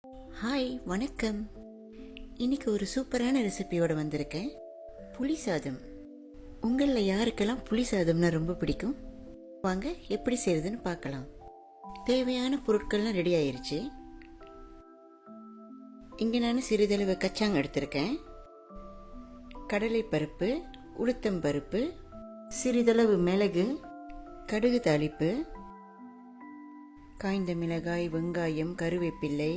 Hi, வணக்கம். இன்னைக்கு ஒரு சூப்பரான ரெசிபியோட வந்திருக்கேன். புளி சாதம். உங்களில் யாருக்கெல்லாம் புளி சாதம்னா ரொம்ப பிடிக்கும்? வாங்க எப்படி செய்யறதுன்னு பார்க்கலாம். தேவையான பொருட்கள்லாம் ரெடி ஆயிருச்சு. இங்கே நான் சிறிதளவு கச்சாங்க எடுத்திருக்கேன். கடலை பருப்பு, உளுத்தம் பருப்பு, சிறிதளவு மிளகு, கடுகு தாளிப்பு, காய்ந்த மிளகாய், வெங்காயம், கருவேப்பிள்ளை,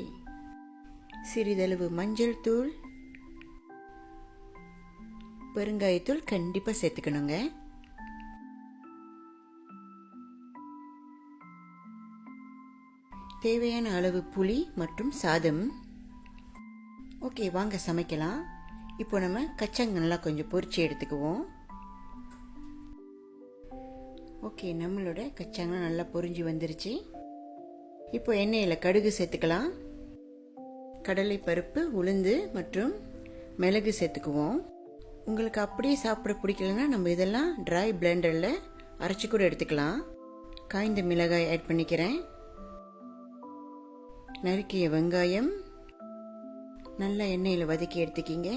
சிறிதளவு மஞ்சள் தூள், பெருங்காயத்தூள் கண்டிப்பாக சேர்த்துக்கணுங்க. தேவையான அளவு புளி மற்றும் சாதம். ஓகே, வாங்க சமைக்கலாம். இப்போ நம்ம கச்சாங்க நல்லா கொஞ்சம் பொரிச்சு எடுத்துக்குவோம். ஓகே, நம்மளோட கச்சாங்க நல்லா பொரிஞ்சு வந்துருச்சு. இப்போ எண்ணெயில் கடுகு சேர்த்துக்கலாம். கடலை பருப்பு, உளுந்து மற்றும் மிளகு சேர்த்துக்குவோம். உங்களுக்கு அப்படியே சாப்பிட பிடிக்கலன்னா நம்ம இதெல்லாம் ட்ரை பிளெண்டரில் அரைச்சி கூட எடுத்துக்கலாம். காய்ந்த மிளகாய் ஆட் பண்ணிக்கிறேன். நறுக்கிய வெங்காயம் நல்லா எண்ணெயில் வதக்கி எடுத்துக்கிங்க.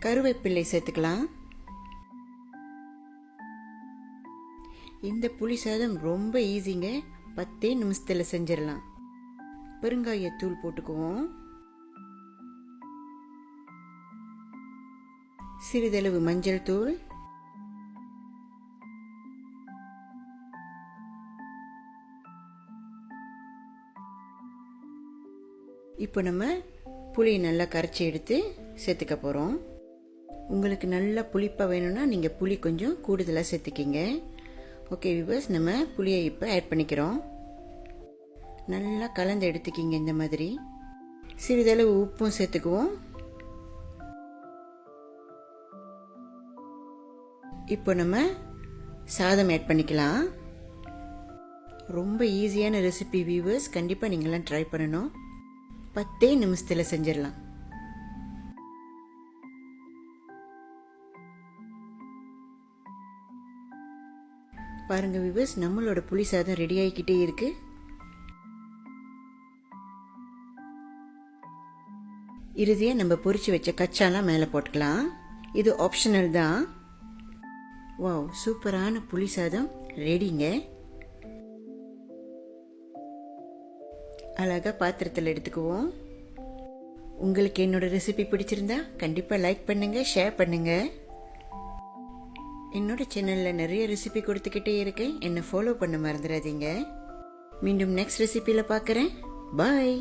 கருவேப்பிள்ளை சேர்த்துக்கலாம். இந்த புளி சாதம் ரொம்ப ஈஸிங்க, 10 நிமிஷத்தில் செஞ்சிடலாம். பெருங்காயத்தூள் போட்டுக்குவோம். சிறிதளவு மஞ்சள் தூள், இப்போ நம்ம புளியை நல்லா கரைச்சி எடுத்து சேர்த்துக்க போகிறோம். உங்களுக்கு நல்லா புளிப்பாக வேணும்னா நீங்கள் புளி கொஞ்சம் கூடுதலாக சேர்த்துக்கிங்க. ஓகே வியூவர்ஸ், நம்ம புளியை இப்போ ஆட் பண்ணிக்கிறோம். நல்லா கலந்து எடுத்துக்கிங்க. இந்த மாதிரி சிறிதளவு உப்பும் சேர்த்துக்குவோம். இப்போ நம்ம சாதம் ஆட் பண்ணிக்கலாம். ரொம்ப ஈஸியான ரெசிபி வியூவர்ஸ், கண்டிப்பாக நீங்களாம் ட்ரை பண்ணணும். 10 நிமிஷத்தில் செஞ்சிடலாம். பாருங்க வியூவர்ஸ், நம்மளோட புளி சாதம் ரெடி ஆகிக்கிட்டே இருக்கு. இறுதியாக நம்ம பொரிச்சு வச்ச கச்சாலாம் மேலே போட்டுக்கலாம். இது ஆப்ஷனல் தான். வாவ், சூப்பரான புளி சாதம் ரெடிங்க. அழகா பாத்திரத்தில் எடுத்துக்குவோம். உங்களுக்கு என்னோட ரெசிபி பிடிச்சிருந்தா கண்டிப்பாக லைக் பண்ணுங்க, ஷேர் பண்ணுங்க. என்னோட சேனலில் நிறைய ரெசிபி கொடுத்துக்கிட்டே இருக்கேன். என்னை ஃபாலோ பண்ண மறந்துடாதீங்க. மீண்டும் நெக்ஸ்ட் ரெசிபியில் பார்க்குறேன். பாய்.